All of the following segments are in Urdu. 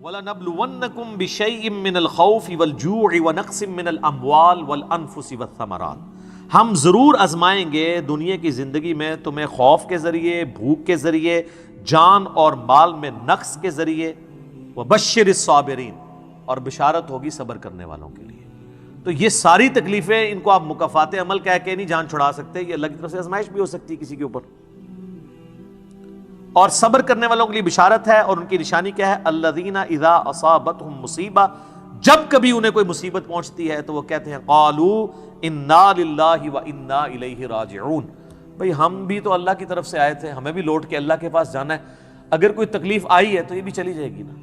وَلَنَبْلُوَنَّكُمْ بِشَيْءٍ مِّنَ الْخَوْفِ وَالْجُوعِ وَنَقْصٍ مِّنَ الْأَمْوَالِ وَالْأَنفُسِ وَالثَّمَرَاتِ، ہم ضرور آزمائیں گے دنیا کی زندگی میں تمہیں خوف کے ذریعے، بھوک کے ذریعے، جان اور مال میں نقص کے ذریعے، وَبَشِّرِ الصَّابِرِينَ، اور بشارت ہوگی صبر کرنے والوں کے لیے۔ تو یہ ساری تکلیفیں، ان کو آپ مکافات عمل کہہ کے نہیں جان چھڑا سکتے، یہ اللہ کی طرف سے آزمائش بھی ہو سکتی ہے کسی کے اوپر۔ اور صبر کرنے والوں کے لیے بشارت ہے، اور ان کی نشانی کیا ہے؟ الذین اذا اصابتهم مصیبہ، جب کبھی انہیں کوئی مصیبت پہنچتی ہے تو وہ کہتے ہیں قالوا انا للہ وانا الیہ راجعون، بھئی ہم بھی تو اللہ کی طرف سے آئے تھے، ہمیں بھی لوٹ کے اللہ کے پاس جانا ہے، اگر کوئی تکلیف آئی ہے تو یہ بھی چلی جائے گی نا۔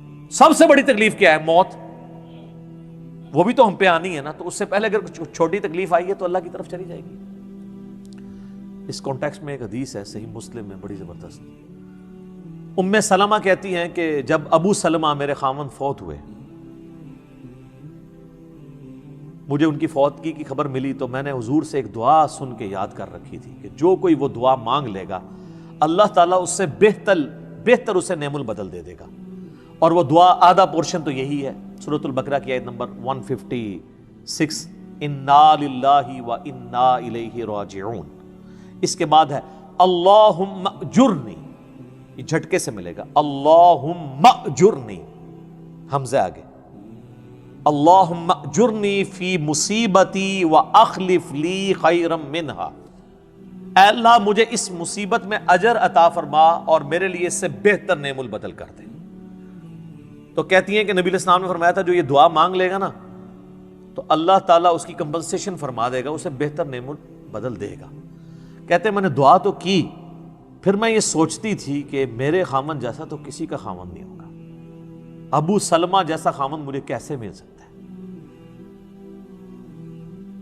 سب سے بڑی تکلیف کیا ہے؟ موت، وہ بھی تو ہم پہ آنی ہے نا، تو اس سے پہلے اگر چھوٹی تکلیف آئی ہے تو اللہ کی طرف چلی جائے گی۔ اس کانٹیکسٹ میں ایک حدیث ہے صحیح مسلم میں بڑی زبردست، ام سلمہ کہتی ہیں کہ جب ابو سلمہ میرے خاوند فوت ہوئے، مجھے ان کی فوتگی کی خبر ملی تو میں نے حضور سے ایک دعا سن کے یاد کر رکھی تھی کہ جو کوئی وہ دعا مانگ لے گا اللہ تعالیٰ اس سے بہتر اسے نعم البدل دے دے گا، اور وہ دعا آدھا پورشن تو یہی ہے، سورۃ البقرہ کی آیت نمبر 156، انا للہ وانا الیہ راجعون۔ اس کے بعد ہے اللہم اجرنی، یہ جھٹکے سے ملے گا، اللہم اجرنی، حمزہ آگے، اللہم اجرنی فی مصیبتی واخلف لی خیرا منہا، اے اللہ مجھے اس مصیبت میں اجر عطا فرما اور میرے لیے اس سے بہتر نعم البدل کر دے۔ تو کہتی ہیں کہ نبی علیہ السلام نے فرمایا تھا جو یہ دعا مانگ لے گا نا تو اللہ تعالیٰ اس کی کمپنسیشن فرما دے گا، اسے بہتر نعم البدل دے گا۔ کہتے ہیں میں نے دعا تو کی، پھر میں یہ سوچتی تھی کہ میرے خامن جیسا تو کسی کا خامن نہیں ہوگا، ابو سلمہ جیسا خامن مجھے کیسے مل سکتا ہے۔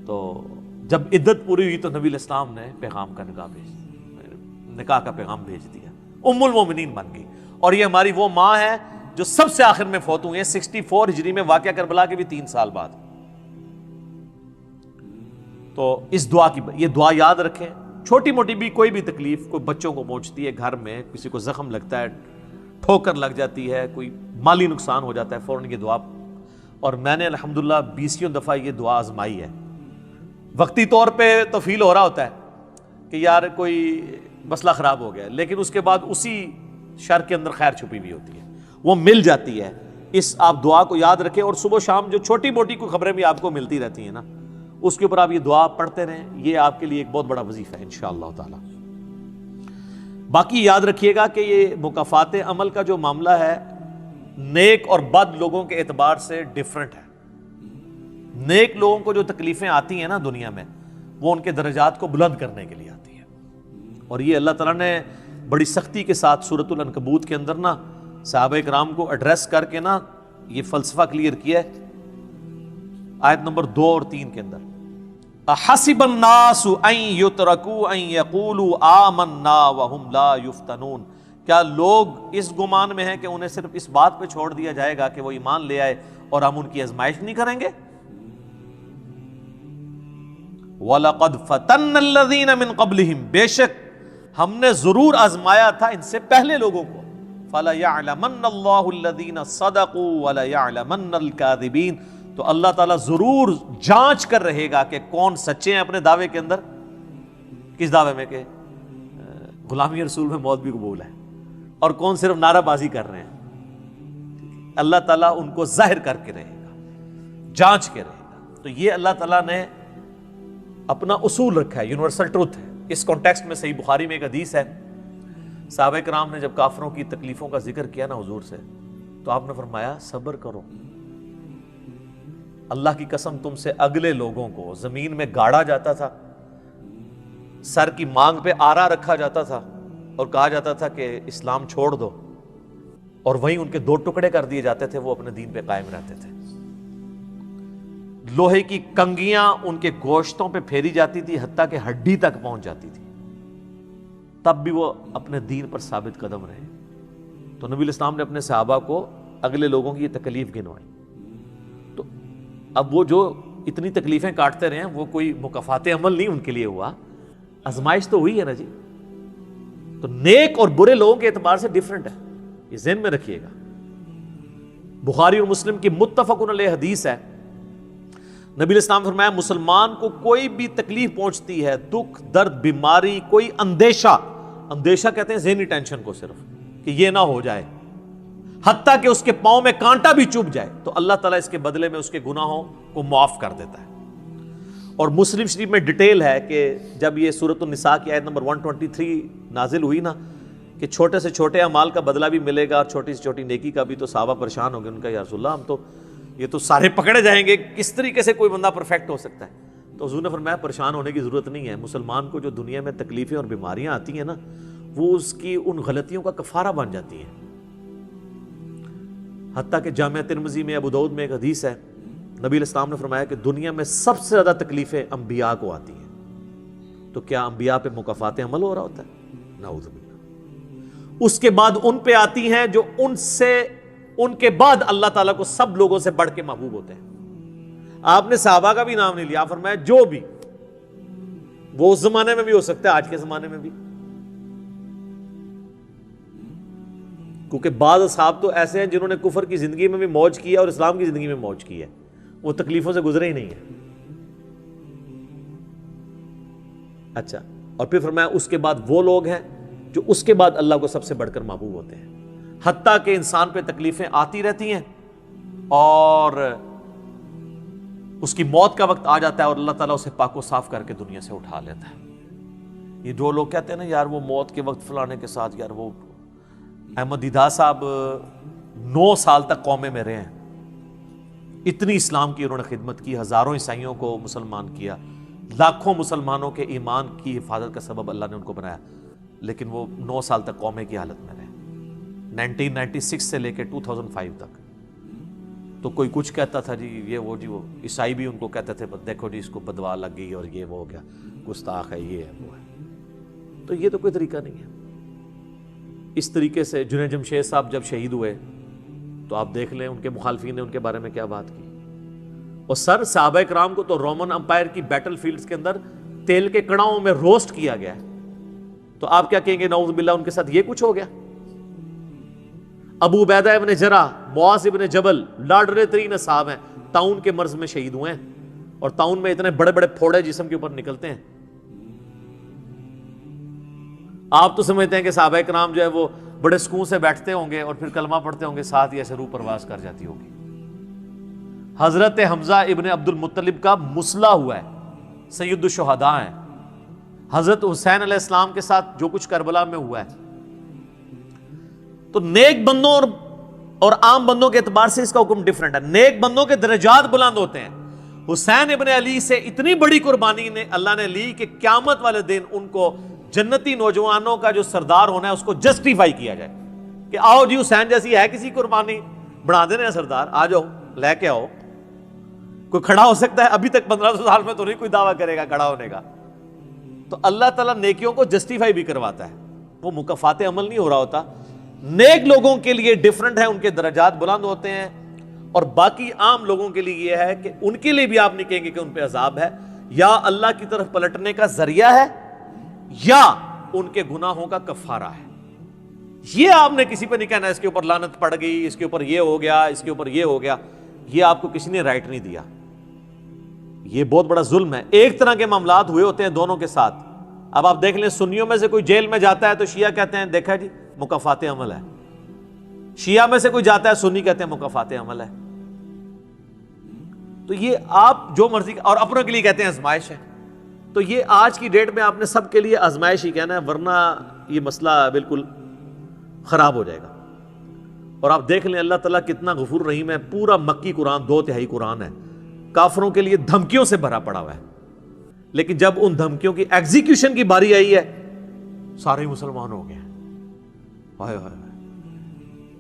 تو جب عدت پوری ہوئی تو نبی علیہ السلام نے پیغام کا نکاح کا پیغام بھیج دیا، ام المومنین بن گئی، اور یہ ہماری وہ ماں ہے جو سب سے آخر میں فوت ہوئی ہیں 64 ہجری میں، واقعہ کربلا کے بھی 3 سال بعد۔ تو اس دعا کی یہ دعا یاد رکھیں، چھوٹی موٹی بھی کوئی بھی تکلیف، کوئی بچوں کو پہنچتی ہے گھر میں، کسی کو زخم لگتا ہے، ٹھوکر لگ جاتی ہے، کوئی مالی نقصان ہو جاتا ہے، فوراً یہ دعا، اور میں نے الحمدللہ 20 دفعہ یہ دعا آزمائی ہے۔ وقتی طور پہ تو فیل ہو رہا ہوتا ہے کہ یار کوئی مسئلہ خراب ہو گیا، لیکن اس کے بعد اسی شر کے اندر خیر چھپی ہوئی ہوتی ہے، وہ مل جاتی ہے۔ اس آپ دعا کو یاد رکھیں، اور صبح شام جو چھوٹی موٹی کوئی خبریں بھی آپ کو ملتی رہتی ہیں نا، اس کے اوپر آپ یہ دعا پڑھتے رہیں، یہ آپ کے لیے ایک بہت بڑا وظیفہ ہے انشاءاللہ تعالی۔ باقی یاد رکھیے گا کہ یہ مکافات عمل کا جو معاملہ ہے نیک اور بد لوگوں کے اعتبار سے ڈیفرنٹ ہے۔ نیک لوگوں کو جو تکلیفیں آتی ہیں نا دنیا میں، وہ ان کے درجات کو بلند کرنے کے لیے آتی ہیں، اور یہ اللہ تعالیٰ نے بڑی سختی کے ساتھ سورۃ العنکبوت کے اندر نا صحابہ کرام کو ایڈریس کر کے نا یہ فلسفہ کلیئر کیا ہے، آیت نمبر 2 اور 3 کے اندر، احسب الناس ان یترکوا ان یقولوا آمنا وهم لا یفتنون، کیا لوگ اس گمان میں ہیں کہ انہیں صرف اس بات پہ چھوڑ دیا جائے گا کہ وہ ایمان لے آئے اور ہم ان کی آزمائش نہیں کریں گے؟ وَلَقَدْ فَتَنَّ الَّذِينَ مِن قَبْلِهِمْ، بے شک ہم نے ضرور آزمایا تھا ان سے پہلے لوگوں کو، فَلَيَعْلَمَنَّ اللَّهُ الَّذِينَ صَدَقُوا وَلَيَعْلَمَنَّ الْكَاذِبِينَ، تو اللہ تعالیٰ ضرور جانچ کر رہے گا کہ کون سچے ہیں اپنے دعوے کے اندر۔ کس دعوے میں؟ کہ غلامی رسول میں موت بھی قبول ہے، اور کون صرف نعرہ بازی کر رہے ہیں۔ اللہ تعالیٰ ان کو ظاہر کر کے رہے گا، جانچ کے رہے گا۔ تو یہ اللہ تعالیٰ نے اپنا اصول رکھا ہے، یونیورسل ٹروتھ ہے۔ اس کانٹیکسٹ میں صحیح بخاری میں ایک حدیث ہے، صحابہ کرام نے جب کافروں کی تکلیفوں کا ذکر کیا نا حضور سے، تو آپ نے فرمایا صبر کرو، اللہ کی قسم تم سے اگلے لوگوں کو زمین میں گاڑا جاتا تھا، سر کی مانگ پہ آرا رکھا جاتا تھا اور کہا جاتا تھا کہ اسلام چھوڑ دو، اور وہیں ان کے 2 ٹکڑے کر دیے جاتے تھے، وہ اپنے دین پہ قائم رہتے تھے۔ لوہے کی کنگیاں ان کے گوشتوں پہ پھیری جاتی تھی، حتیٰ کہ ہڈی تک پہنچ جاتی تھی، تب بھی وہ اپنے دین پر ثابت قدم رہے۔ تو نبی علیہ السلام نے اپنے صحابہ کو اگلے لوگوں کی یہ تکلیف گنوائی۔ تو اب وہ جو اتنی تکلیفیں کاٹتے رہے ہیں وہ کوئی مکافات عمل نہیں ان کے لیے ہوا، آزمائش تو ہوئی ہے نا جی۔ تو نیک اور برے لوگوں کے اعتبار سے ڈیفرنٹ ہے، یہ ذہن میں رکھیے گا۔ بخاری اور مسلم کی متفق علیہ حدیث ہے، نبی علیہ السلام نے فرمایا مسلمان کو کوئی بھی تکلیف پہنچتی ہے، دکھ درد بیماری، کوئی اندیشہ کہتے ہیں ذہنی ٹینشن کو صرف، کہ یہ نہ ہو جائے، حتیٰ کہ اس کے پاؤں میں کانٹا بھی چبھ جائے، تو اللہ تعالیٰ اس کے بدلے میں اس کے گناہوں کو معاف کر دیتا ہے۔ اور مسلم شریف میں ڈیٹیل ہے کہ جب یہ سورۃ النساء کی آیت نمبر 123 نازل ہوئی نا، کہ چھوٹے سے چھوٹے اعمال کا بدلہ بھی ملے گا اور چھوٹی سے چھوٹی نیکی کا بھی، تو صحابہ پریشان ہو گئے، ان کا یا رسول اللہ ہم تو یہ تو سارے پکڑے جائیں گے، کس طریقے سے کوئی بندہ پرفیکٹ ہو سکتا ہے؟ تو حضور نے فرمایا پریشان ہونے کی ضرورت نہیں ہے، مسلمان کو جو دنیا میں تکلیفیں اور بیماریاں آتی ہیں نا، وہ اس کی ان غلطیوں کا کفارہ بن جاتی ہیں۔ حتیٰ کہ جامعہ ترمذی میں، ابو داؤد میں ایک حدیث ہے، نبی علیہ السلام نے فرمایا کہ دنیا میں سب سے زیادہ تکلیفیں انبیاء کو آتی ہیں، تو کیا انبیاء پہ مکافات عمل ہو رہا ہوتا ہے؟ نعوذ باللہ۔ اس کے بعد ان پہ آتی ہیں جو ان کے بعد اللہ تعالیٰ کو سب لوگوں سے بڑھ کے محبوب ہوتے ہیں۔ آپ نے صحابہ کا بھی نام نہیں لیا، فرمایا جو بھی، وہ اس زمانے میں بھی ہو سکتا ہے، آج کے زمانے میں بھی، کیونکہ بعض اصحاب تو ایسے ہیں جنہوں نے کفر کی زندگی میں بھی موج کی ہے اور اسلام کی زندگی میں موج کی ہے، وہ تکلیفوں سے گزرے ہی نہیں ہیں۔ اچھا، اور پھر فرمایا اس کے بعد وہ لوگ ہیں جو اس کے بعد اللہ کو سب سے بڑھ کر محبوب ہوتے ہیں، حتیٰ کہ انسان پہ تکلیفیں آتی رہتی ہیں اور اس کی موت کا وقت آ جاتا ہے اور اللہ تعالیٰ اسے پاک و صاف کر کے دنیا سے اٹھا لیتا ہے۔ یہ جو لوگ کہتے ہیں نا یار وہ موت کے وقت فلانے کے ساتھ، یار وہ احمد دیدہ صاحب 9 سال تک قومے میں رہے ہیں، اتنی اسلام کی انہوں نے خدمت کی، ہزاروں عیسائیوں کو مسلمان کیا، لاکھوں مسلمانوں کے ایمان کی حفاظت کا سبب اللہ نے ان کو بنایا، لیکن وہ 9 سال تک قومے کی حالت میں رہے، 1996 سے لے کے 2005 تک۔ تو کوئی کچھ کہتا تھا جی یہ وہ عیسائی بھی ان کو کہتے تھے دیکھو جی اس کو بدوا لگ گئی اور یہ وہ ہو گیا، گستاخ ہے، یہ ہے وہ ہے۔ تو یہ تو کوئی طریقہ نہیں ہے۔ اس طریقے سے جنید جمشید صاحب جب شہید ہوئے تو آپ دیکھ لیں ان کے مخالفین نے ان کے بارے میں کیا بات کی، اور صحابہ کرام کو تو رومن امپائر کی بیٹل فیلڈز کے اندر تیل کے کڑاؤں میں روسٹ کیا گیا ہے، تو آپ کیا کہیں گے نعوذ باللہ ان کے ساتھ یہ کچھ ہو گیا؟ ابو عبیدہ ابن جرح، معاذ ابن جبل لاڈلے ترین صاحب ہیں، طاعون کے مرض میں شہید ہوئے ہیں، اور طاعون میں اتنے بڑے بڑے پھوڑے جسم کے اوپر نکلتے ہیں۔ آپ تو سمجھتے ہیں کہ صحابہ کرام جو ہے وہ بڑے سکون سے بیٹھتے ہوں گے اور پھر کلمہ پڑھتے ہوں گے، ساتھ ہی ایسے روح پرواز کر جاتی ہوگی۔ حضرت حمزہ ابن عبد المطلب کا مسلح ہوا ہے، سید الشہداء ہیں۔ حضرت حسین علیہ السلام کے ساتھ جو کچھ کربلا میں ہوا ہے، تو نیک بندوں اور عام بندوں کے اعتبار سے اس کا حکم ڈیفرنٹ ہے۔ نیک بندوں کے درجات بلند ہوتے ہیں، حسین ابن علی سے اتنی بڑی قربانی نے اللہ نے لی کہ قیامت والے دن ان کو جنتی نوجوانوں کا جو سردار ہونا ہے اس کو جسٹیفائی کیا جائے کہ آؤ جی حسین جیسی ہے کسی قربانی، بنا دینا ہے سردار، آ جاؤ لے کے آؤ۔ کوئی کھڑا ہو سکتا ہے؟ ابھی تک 1500 سال میں تو نہیں کوئی دعویٰ کرے گا کھڑا ہونے کا۔ تو اللہ تعالیٰ نیکیوں کو جسٹیفائی بھی کرواتا ہے، وہ مکافات عمل نہیں ہو رہا ہوتا۔ نیک لوگوں کے لیے ڈیفرنٹ ہے، ان کے درجات بلند ہوتے ہیں، اور باقی عام لوگوں کے لیے یہ ہے کہ ان کے لیے بھی آپ نہیں کہیں گے کہ ان پہ عذاب ہے، یا اللہ کی طرف پلٹنے کا ذریعہ ہے یا ان کے گناہوں کا کفارہ ہے۔ یہ آپ نے کسی پہ نہیں کہنا اس کے اوپر لعنت پڑ گئی، اس کے اوپر یہ ہو گیا، اس کے اوپر یہ ہو گیا، یہ آپ کو کسی نے رائٹ نہیں دیا۔ یہ بہت بڑا ظلم ہے۔ ایک طرح کے معاملات ہوئے ہوتے ہیں دونوں کے ساتھ۔ اب آپ دیکھ لیں سنیوں میں سے کوئی جیل میں جاتا ہے تو شیعہ کہتے ہیں دیکھا جی مکافات عمل ہے، شیعہ میں سے کوئی جاتا ہے سنی کہتے ہیں مکافات عمل ہے۔ تو یہ آپ جو مرضی، اور اپنوں کے لیے کہتے ہیں آزمائش ہے۔ تو یہ آج کی ڈیٹ میں آپ نے سب کے لیے آزمائش ہی کہنا ہے، ورنہ یہ مسئلہ بالکل خراب ہو جائے گا۔ اور آپ دیکھ لیں اللہ تعالیٰ کتنا غفور رحیم ہے، پورا مکی قرآن 2/3 قرآن ہے کافروں کے لیے دھمکیوں سے بھرا پڑا ہوا ہے، لیکن جب ان دھمکیوں کی ایگزیکیوشن کی باری آئی ہے سارے مسلمان ہو گئے ہیں۔ ہائے ہائے،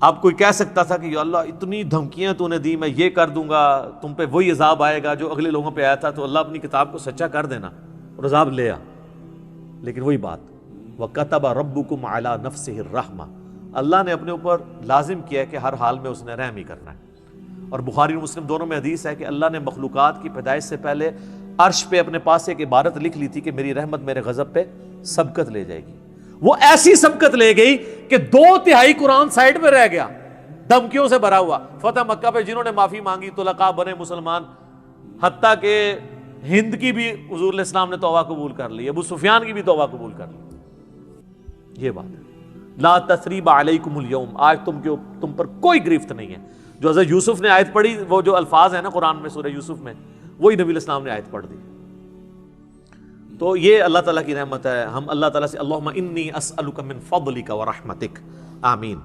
اب کوئی کہہ سکتا تھا کہ یا اللہ اتنی دھمکیاں تو نے دی، میں یہ کر دوں گا، تم پہ وہی عذاب آئے گا جو اگلے لوگوں پہ آیا تھا، تو اللہ اپنی کتاب کو سچا کر دینا اور عذاب لے آ۔ لیکن وہی بات، وَكَتَبَ رَبُّكُمْ عَلَى نَفْسِهِ الرَّحْمَةَ، اللہ نے اپنے اوپر لازم کیا کہ ہر حال میں اس نے رحم ہی کرنا ہے۔ اور بخاری اور مسلم دونوں میں حدیث ہے کہ اللہ نے مخلوقات کی پیدائش سے پہلے عرش پہ اپنے پاس ایک عبارت لکھ لی تھی کہ میری رحمت میرے غضب پہ سبقت لے جائے گی۔ وہ ایسی سبقت لے گئی کہ 2/3 قرآن سائڈ میں رہ گیا، دھمکیوں سے بھرا ہوا. فتح مکہ پہ جنہوں نے معافی مانگی طلقاء بنے مسلمان, حتیٰ کہ ہند کی بھی حضور علیہ السلام نے توبہ قبول کر لی, ابو سفیان کی بھی توبہ قبول کر لی. یہ بات ہے. لا تثریب علیکم اليوم, آج تم پر کوئی گرفت نہیں ہے. جو حضرت یوسف نے آیت پڑھی, وہ جو الفاظ ہیں نا قرآن میں سورہ یوسف میں, وہی نبی علیہ السلام نے آیت پڑھ دی. تو یہ اللہ تعالیٰ کی رحمت ہے. ہم اللہ تعالیٰ سے اللہم انی اسألک من فضلک ورحمتک, آمین.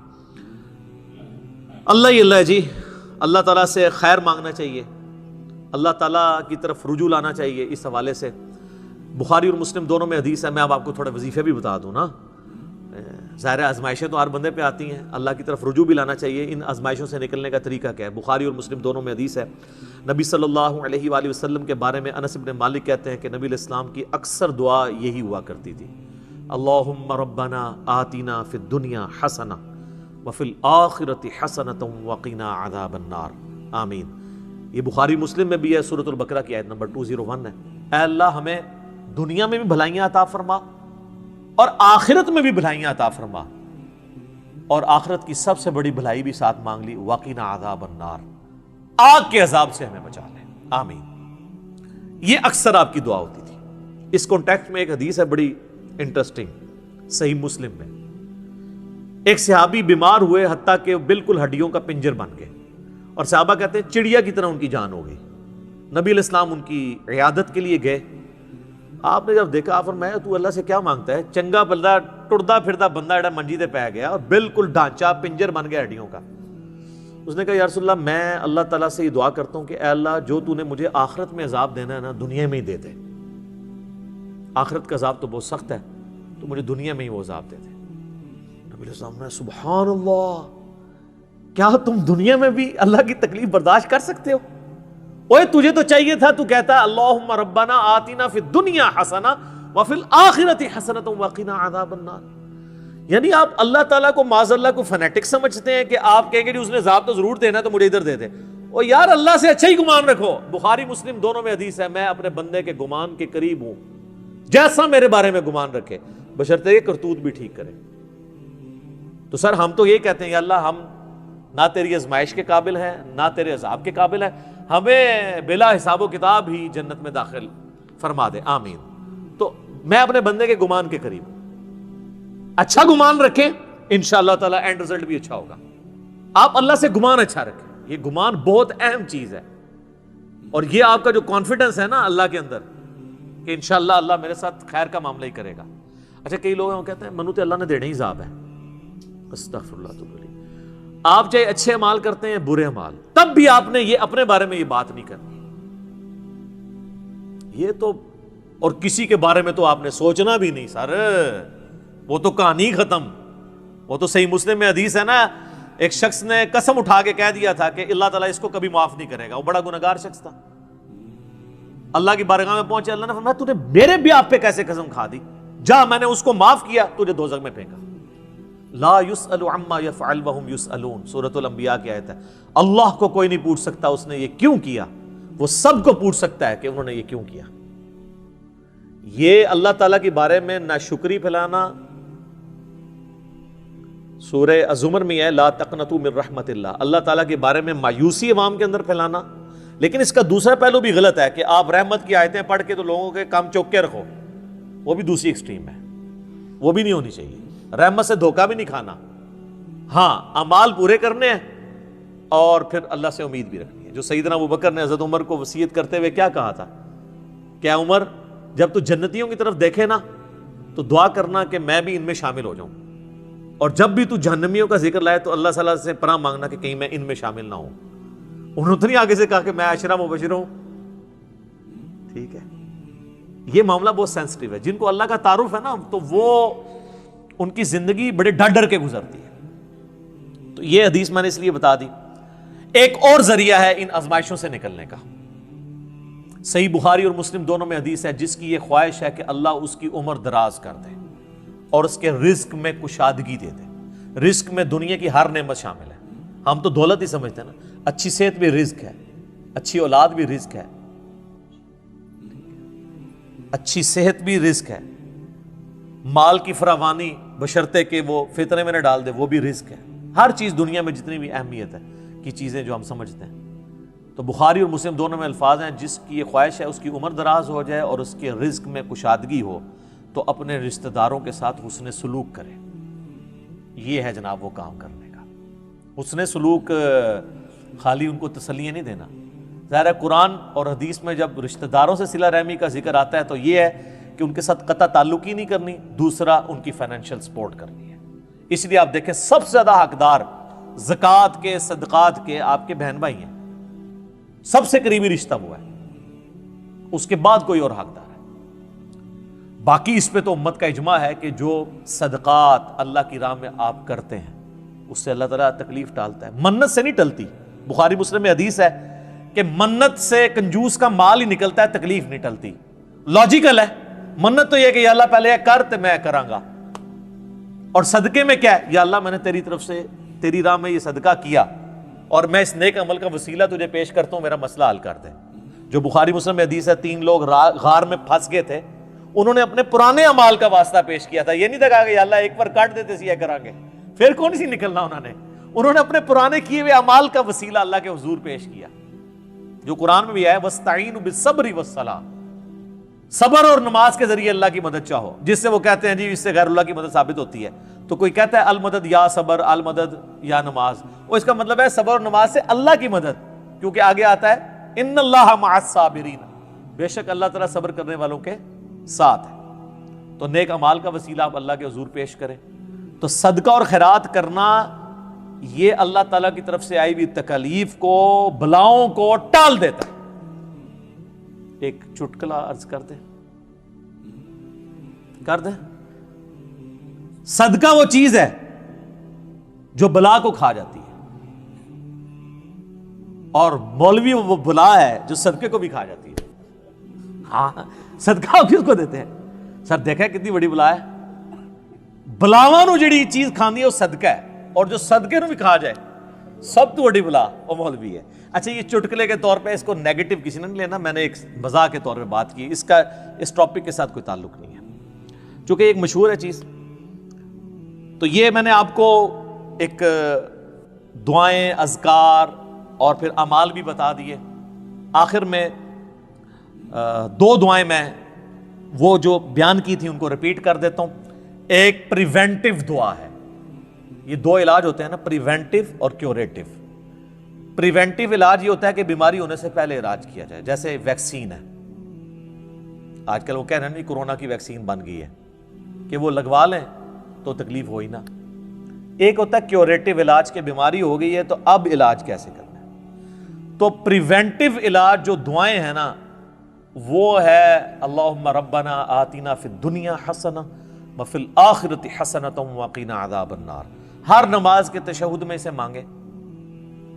اللہ جی, اللہ تعالیٰ سے خیر مانگنا چاہیے, اللہ تعالیٰ کی طرف رجوع لانا چاہیے. اس حوالے سے بخاری اور مسلم دونوں میں حدیث ہے. میں اب آپ کو تھوڑے وظیفے بھی بتا دوں نا. ظاہر آزمائشیں تو ہر بندے پہ آتی ہیں, اللہ کی طرف رجوع بھی لانا چاہیے. ان آزمائشوں سے نکلنے کا طریقہ کیا ہے؟ بخاری اور مسلم دونوں میں حدیث ہے. نبی صلی اللہ علیہ وآلہ وسلم کے بارے میں انس بن مالک کہتے ہیں کہ نبی علیہ السلام کی اکثر دعا یہی ہوا کرتی تھی, اللہم ربنا آتنا فی الدنیا حسنہ وفی الآخرۃ حسنۃ وقنا عذاب النار, آمین. یہ بخاری مسلم میں بھی ہے, سورۃ البقرہ کی آیت نمبر 201 ہے. اے اللہ ہمیں دنیا میں بھی بھلائیاں عطا فرما اور آخرت میں بھی بھلائیاں عطا فرما, اور آخرت کی سب سے بڑی بھلائی بھی ساتھ مانگ لی, وقنا عذاب النار, آگ کے عذاب سے ہمیں بچا لے, آمین. یہ اکثر آپ کی دعا ہوتی تھی. اس کانٹیکسٹ میں ایک حدیث ہے بڑی انٹرسٹنگ, صحیح مسلم میں. ایک صحابی بیمار ہوئے حتیٰ کہ بالکل ہڈیوں کا پنجر بن گئے, اور صحابہ کہتے ہیں چڑیا کی طرح ان کی جان ہو گئی. نبی علیہ السلام ان کی عیادت کے لیے گئے. آپ نے جب دیکھا, آپ فرمایا تو اللہ سے کیا مانگتا ہے؟ چنگا بندہ, ٹردا پھردا بندہ ایڈا منجی دے پہ گیا اور بالکل ڈھانچہ پنجر بن گیا ہڈیوں کا. اس نے کہا یا رسول اللہ, میں اللہ تعالیٰ سے یہ دعا کرتا ہوں کہ اے اللہ جو تو نے مجھے آخرت میں عذاب دینا ہے نا, دنیا میں ہی دے دے. آخرت کا عذاب تو بہت سخت ہے, تو مجھے دنیا میں ہی وہ عذاب دے دے. نبی علیہ السلام نے سبحان اللہ, کیا تم دنیا میں بھی اللہ کی تکلیف برداشت کر سکتے ہو؟ اوے تجھے تو چاہیے تھا تو کہتا اللہم ربنا آتنا فی الدنیا حسنہ وفی الآخرۃ حسنۃ وقنا عذاب النار. یعنی آپ اللہ تعالیٰ کو معاذ اللہ کو فنیٹک سمجھتے ہیں کہ آپ کہیں گے جی اس نے عذاب تو ضرور دینا تو مجھے ادھر دے دے. او یار اللہ سے اچھا ہی گمان رکھو. بخاری مسلم دونوں میں حدیث ہے, میں اپنے بندے کے گمان کے قریب ہوں جیسا میرے بارے میں گمان رکھے, بشرطے یہ کرتوت بھی ٹھیک کرے. تو سر ہم تو یہ کہتے ہیں یا اللہ ہم نہ تیری آزمائش کے قابل ہیں نہ تیرے عذاب کے قابل ہیں, ہمیں بلا حساب و کتاب ہی جنت میں داخل فرما دے, آمین. تو میں اپنے بندے کے گمان کے قریب ہوں. اچھا گمان رکھیں, انشاءاللہ تعالی اینڈ رزلٹ بھی اچھا ہوگا. آپ اللہ سے گمان اچھا رکھیں, یہ گمان بہت اہم چیز ہے. اور یہ آپ کا جو کانفیڈنس ہے نا اللہ کے اندر کہ انشاءاللہ اللہ میرے ساتھ خیر کا معاملہ ہی کرے گا. اچھا کئی لوگ ہیں وہ کہتے ہیں منو تے اللہ نے دینے ہی عذاب ہے. استغفر اللہ. تو آپ چاہے اچھے اعمال کرتے ہیں برے اعمال, تب بھی آپ نے یہ اپنے بارے میں یہ بات نہیں کرنی. یہ تو اور کسی کے بارے میں تو آپ نے سوچنا بھی نہیں سر, وہ تو کہانی ختم. وہ تو صحیح مسلم میں حدیث ہے نا, ایک شخص نے قسم اٹھا کے کہہ دیا تھا کہ اللہ تعالیٰ اس کو کبھی معاف نہیں کرے گا. وہ بڑا گنہگار شخص تھا. اللہ کی بارگاہ میں پہنچے, اللہ نے فرمایا تو نے میرے بھی آپ پہ کیسے قسم کھا دی؟ جا, میں نے اس کو معاف کیا, تجھے دوزخ میں پھینکا. لا يسأل عما يفعل وهم يسألون, سورۃ الانبیاء کی آیت ہے. اللہ کو کوئی نہیں پوچھ سکتا اس نے یہ کیوں کیا, وہ سب کو پوچھ سکتا ہے کہ انہوں نے یہ کیوں کیا. یہ اللہ تعالیٰ کے بارے میں ناشکری پھیلانا سورہ الزمر میں ہے, لا تقنطوا من رحمت اللہ, اللہ تعالیٰ کے بارے میں مایوسی عوام کے اندر پھیلانا. لیکن اس کا دوسرا پہلو بھی غلط ہے کہ آپ رحمت کی آیتیں پڑھ کے تو لوگوں کے کام چوک کے رکھو, وہ بھی دوسری ایکسٹریم ہے, وہ بھی نہیں ہونی چاہیے. رحمت سے دھوکہ بھی نہیں کھانا, ہاں اعمال پورے کرنے ہیں اور پھر اللہ سے امید بھی رکھنی ہے. جو سیدنا ابوبکر نے حضرت عمر کو وصیت کرتے ہوئے کیا کہا تھا, کیا عمر جب تو جنتیوں کی طرف دیکھے نا تو دعا کرنا کہ میں بھی ان میں شامل ہو جاؤں, اور جب بھی تو جہنمیوں کا ذکر لائے تو اللہ صلی اللہ علیہ وسلم سے پناہ مانگنا کہ کہیں میں ان میں شامل نہ ہوں. انہوں نے آگے سے کہا کہ میں عشرہ مبشر ہوں. ٹھیک ہے, یہ معاملہ بہت سینسٹیو ہے. جن کو اللہ کا تعارف ہے نا تو وہ ان کی زندگی بڑے ڈر ڈر کے گزرتی ہے. تو یہ حدیث میں نے اس لیے بتا دی. ایک اور ذریعہ ہے ان آزمائشوں سے نکلنے کا. صحیح بخاری اور مسلم دونوں میں حدیث ہے, جس کی یہ خواہش ہے کہ اللہ اس کی عمر دراز کر دے اور اس کے رزق میں کشادگی دے دے. رزق میں دنیا کی ہر نعمت شامل ہے. ہم تو دولت ہی سمجھتے ہیں نا, اچھی صحت بھی رزق ہے, اچھی اولاد بھی رزق ہے, اچھی صحت بھی رزق ہے, مال کی فراوانی بشرطے کہ وہ فطرے میں نہ ڈال دے وہ بھی رزق ہے. ہر چیز دنیا میں جتنی بھی اہمیت ہے کی چیزیں جو ہم سمجھتے ہیں. تو بخاری اور مسلم دونوں میں الفاظ ہیں جس کی یہ خواہش ہے اس کی عمر دراز ہو جائے اور اس کے رزق میں کشادگی ہو تو اپنے رشتہ داروں کے ساتھ حسن سلوک کرے. یہ ہے جناب وہ کام کرنے کا. حسن سلوک خالی ان کو تسلیاں نہیں دینا. ظاہر ہے قرآن اور حدیث میں جب رشتہ داروں سے صلہ رحمی کا ذکر آتا ہے تو یہ ہے کہ ان کے ساتھ قطع تعلق ہی نہیں کرنی, دوسرا ان کی فائنینشیل سپورٹ کرنی ہے. اس لیے آپ دیکھیں سب سے زیادہ حقدار زکوٰۃ کے صدقات کے آپ کے بہن بھائی ہیں, سب سے قریبی رشتہ وہ ہے, اس کے بعد کوئی اور حقدار ہے. باقی اس پہ تو امت کا اجماع ہے کہ جو صدقات اللہ کی راہ میں آپ کرتے ہیں اس سے اللہ تعالیٰ تکلیف ٹالتا ہے. منت سے نہیں ٹلتی. بخاری مسلم میں حدیث ہے کہ منت سے کنجوس کا مال ہی نکلتا ہے, تکلیف نہیں ٹلتی. لاجیکل ہے. منت تو یہ کہ یا اللہ پہلے یہ کر تو میں کراں گا, اور صدقے میں کیا ہے, یا اللہ میں نے تیری طرف سے تیری راہ میں یہ صدقہ کیا اور میں اس نیک عمل کا وسیلہ تجھے پیش کرتا ہوں, میرا مسئلہ حل کر دے. جو بخاری مسلم میں حدیث ہے 3 لوگ غار میں پھنس گئے تھے, انہوں نے اپنے پرانے اعمال کا واسطہ پیش کیا تھا. یہ نہیں کہا کہ یا اللہ ایک بار کاٹ دیتے سی یہ کریں گے, پھر کون سی نکلنا. انہوں نے اپنے پرانے کیے ہوئے اعمال کا وسیلہ اللہ کے حضور پیش کیا, جو قرآن میں بھی ہے وَاسْتَعِينُوا بِالصَّبْرِ وَالصَّلَاةِ. صبر اور نماز کے ذریعے اللہ کی مدد چاہو, جس سے وہ کہتے ہیں جی اس سے غیر اللہ کی مدد ثابت ہوتی ہے. تو کوئی کہتا ہے المدد یا صبر, المدد یا نماز, وہ اس کا مطلب ہے صبر اور نماز سے اللہ کی مدد, کیونکہ آگے آتا ہے ان اللہ مع الصابرین, بے شک اللہ تعالیٰ صبر کرنے والوں کے ساتھ ہے. تو نیک اعمال کا وسیلہ آپ اللہ کے حضور پیش کریں. تو صدقہ اور خیرات کرنا یہ اللہ تعالیٰ کی طرف سے آئی ہوئی تکالیف کو, بلاؤں کو ٹال دیتا ہے. ایک چٹکلا عرض کر دیں, صدقہ وہ چیز ہے جو بلا کو کھا جاتی ہے, اور مولوی وہ بلا ہے جو صدقے کو بھی کھا جاتی ہے. ہاں صدقہ کس کو دیتے ہیں سر, دیکھا کتنی بڑی بلا ہے. بلاواں نو جڑی چیز کھاندی ہے وہ صدقہ ہے, اور جو صدقے نو بھی کھا جائے سب تو بڑی بلا وہ مولوی ہے. اچھا یہ چٹکلے کے طور پہ اس کو نیگیٹو کسی نے نہیں لینا, میں نے ایک مزاح کے طور پہ بات کی, اس کا اس ٹاپک کے ساتھ کوئی تعلق نہیں ہے, چونکہ ایک مشہور ہے چیز. تو یہ میں نے آپ کو ایک دعائیں, اذکار اور پھر اعمال بھی بتا دیے. آخر میں 2 دعائیں میں وہ جو بیان کی تھی ان کو ریپیٹ کر دیتا ہوں. ایک پریونٹیو دعا ہے, یہ 2 علاج ہوتے ہیں نا, پریونٹیو اور کیوریٹیو. پریونٹیو علاج یہ ہوتا ہے کہ بیماری ہونے سے پہلے علاج کیا جائے, جیسے ویکسین ہے. آج کل وہ کہہ رہے ہیں کورونا کی ویکسین بن گئی ہے کہ وہ لگوا لیں تو تکلیف ہوئی نہ. ایک ہوتا ہے کیوریٹیو علاج کہ بیماری ہو گئی ہے تو اب علاج کیسے کرنا ہے. تو پریونٹیو علاج جو دعائیں ہیں نا وہ ہے اللہم ربنا آتنا فی الدنیا حسنہ وفی الآخرۃ حسنۃ وقنا عذاب النار. ہر نماز کے تشہد میں اسے مانگے,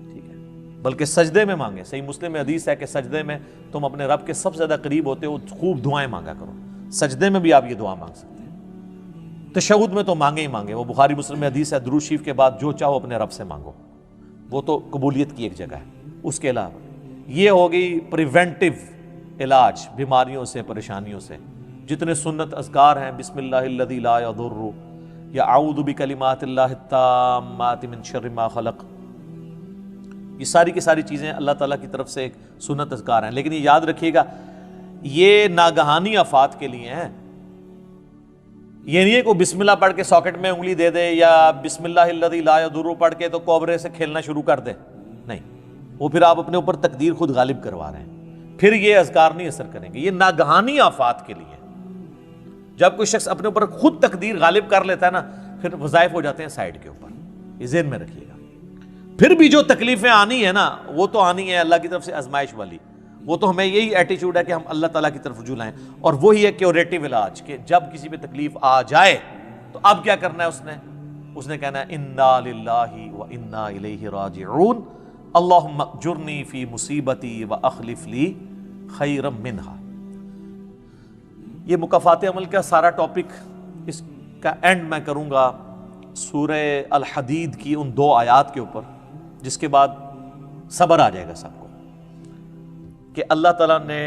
ٹھیک ہے, بلکہ سجدے میں مانگے. صحیح مسلم میں حدیث ہے کہ سجدے میں تم اپنے رب کے سب سے زیادہ قریب ہوتے ہو, خوب دعائیں مانگا کرو. سجدے میں بھی آپ یہ دعا مانگ سکتے ہیں, تشہد میں تو مانگے ہی مانگے. وہ بخاری مسلم میں حدیث ہے درود شریف کے بعد جو چاہو اپنے رب سے مانگو, وہ تو قبولیت کی ایک جگہ ہے. اس کے علاوہ یہ ہو گئی پریونٹیو علاج بیماریوں سے, پریشانیوں سے. جتنے سنت اذکار ہیں, بسم اللہ الذی لا یضر یا اعوذ بکلمات اللہ التامات من شر ما خلق, یہ ساری کی ساری چیزیں اللہ تعالیٰ کی طرف سے ایک سنت اذکار ہیں. لیکن یہ یاد رکھیے گا یہ ناگہانی آفات کے لیے ہیں. یہ نہیں ہے کہ بسم اللہ پڑھ کے ساکٹ میں انگلی دے دے یا بسم اللہ الذی لا یضر پڑھ کے تو کوبرے سے کھیلنا شروع کر دے. نہیں, وہ پھر آپ اپنے اوپر تقدیر خود غالب کروا رہے ہیں, پھر یہ اذکار نہیں اثر کریں گے. یہ ناگہانی آفات کے لیے. جب کوئی شخص اپنے اوپر خود تقدیر غالب کر لیتا ہے نا پھر وظائف ہو جاتے ہیں سائڈ کے اوپر. یہ ذہن میں رکھیے گا. پھر بھی جو تکلیفیں آنی ہے نا وہ تو آنی ہے اللہ کی طرف سے آزمائش والی. وہ تو ہمیں یہی ایٹیچیوڈ ہے کہ ہم اللہ تعالیٰ کی طرف رجوع لائیں, اور وہی ہے کیوریٹیو علاج کہ جب کسی پہ تکلیف آ جائے تو اب کیا کرنا ہے. اس نے کہنا ہے انا للہ و انا الیہ راجعون اللہم اجرنی فی مصیبتی و اخلف لی خیرا منہا. یہ مکافات عمل کا سارا ٹاپک اس کا اینڈ میں کروں گا سورہ الحدید کی ان 2 آیات کے اوپر, جس کے بعد صبر آ جائے گا سب کو کہ اللہ تعالیٰ نے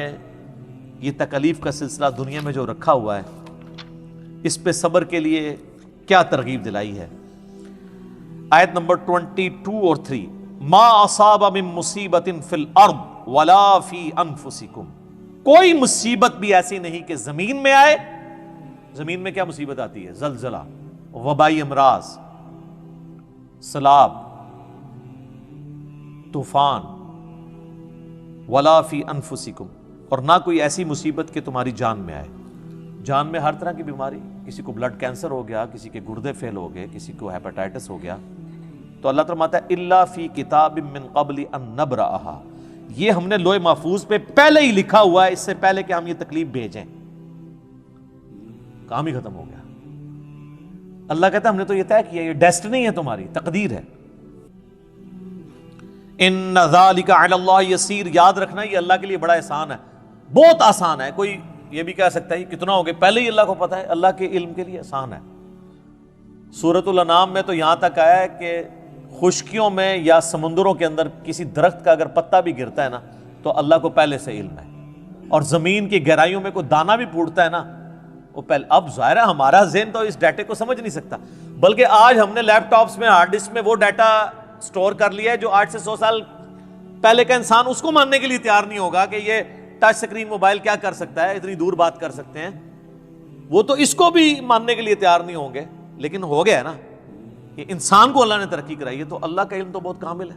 یہ تکلیف کا سلسلہ دنیا میں جو رکھا ہوا ہے اس پہ صبر کے لیے کیا ترغیب دلائی ہے. آیت نمبر 22 اور 3، ما اصاب من مصیبت فی الارض ولا فی انفسکم، کوئی مصیبت بھی ایسی نہیں کہ زمین میں آئے۔ زمین میں کیا مصیبت آتی ہے؟ زلزلہ، وبائی امراض، سیلاب، طوفان، ولا فی انفسکم، اور نہ کوئی ایسی مصیبت کہ تمہاری جان میں آئے۔ جان میں ہر طرح کی بیماری، کسی کو بلڈ کینسر ہو گیا، کسی کے گردے فیل ہو گئے، کسی کو ہیپاٹائٹس ہو گیا، تو اللہ فرماتا ہے الا فی کتاب من قبل ان نبرأھا، یہ ہم نے لوح محفوظ پہ پہلے ہی لکھا ہوا ہے، اس سے پہلے کہ ہم یہ تکلیف بھیجیں۔ کام ہی ختم ہو گیا۔ اللہ کہتا ہے ہم نے تو یہ طے کیا، یہ ڈیسٹنی ہے، تمہاری تقدیر ہے۔ ان ذالک علی اللہ یسیر، یاد رکھنا یہ اللہ کے لیے بڑا احسان ہے، بہت آسان ہے۔ کوئی یہ بھی کہہ سکتا ہے کتنا ہو گیا، پہلے ہی اللہ کو پتا ہے، اللہ کے علم کے لیے آسان ہے۔ سورۃ الانعام میں تو یہاں تک آیا ہے کہ خشکیوں میں یا سمندروں کے اندر کسی درخت کا اگر پتا بھی گرتا ہے نا تو اللہ کو پہلے سے علم ہے، اور زمین کی گہرائیوں میں کوئی دانہ بھی پھوٹتا ہے نا وہ پہلے۔ اب ظاہر ہے ہمارا ذہن تو اس ڈیٹے کو سمجھ نہیں سکتا، بلکہ آج ہم نے لیپ ٹاپس میں، ہارڈ ڈسک میں وہ ڈیٹا سٹور کر لیا ہے جو 8 سے 100 سال پہلے کا انسان اس کو ماننے کے لیے تیار نہیں ہوگا کہ یہ ٹچ سکرین موبائل کیا کر سکتا ہے، اتنی دور بات کر سکتے ہیں، وہ تو اس کو بھی ماننے کے لیے تیار نہیں ہوں گے۔ لیکن ہو گیا ہے نا کہ انسان کو اللہ نے ترقی کرائی ہے، تو اللہ کا علم تو بہت کامل ہے۔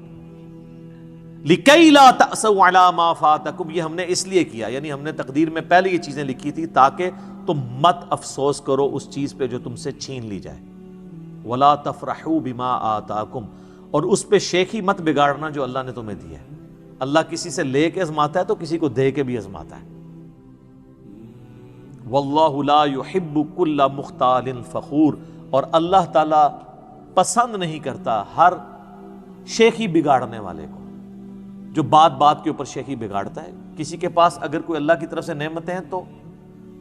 لِكَيْ لَا تَأْسَوْا عَلَىٰ مَا فَاتَكُمْ، یہ ہم نے اس لیے کیا، یعنی ہم نے تقدیر میں پہلے یہ چیزیں لکھی تھی تاکہ تم مت افسوس کرو اس چیز پہ جو تم سے چھین لی جائے۔ وَلَا تَفْرَحُوا بِمَا آتَاكُمْ، اور اس پہ شیخی مت بگاڑنا جو اللہ نے تمہیں دی ہے۔ اللہ کسی سے لے کے آزماتا ہے تو کسی کو دے کے بھی آزماتا ہے۔ وَاللَّهُ لَا يُحِبُّ كُلَّ مُخْتَالٍ فَخُورٍ، اور اللہ تعالیٰ پسند نہیں کرتا ہر شیخی بگاڑنے والے کو، جو بات بات کے اوپر شیخی بگاڑتا ہے۔ کسی کے پاس اگر کوئی اللہ کی طرف سے نعمتیں ہیں تو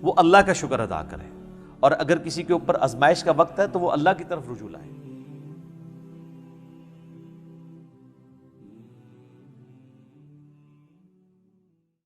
وہ اللہ کا شکر ادا کرے، اور اگر کسی کے اوپر آزمائش کا وقت ہے تو وہ اللہ کی طرف رجوع لائے۔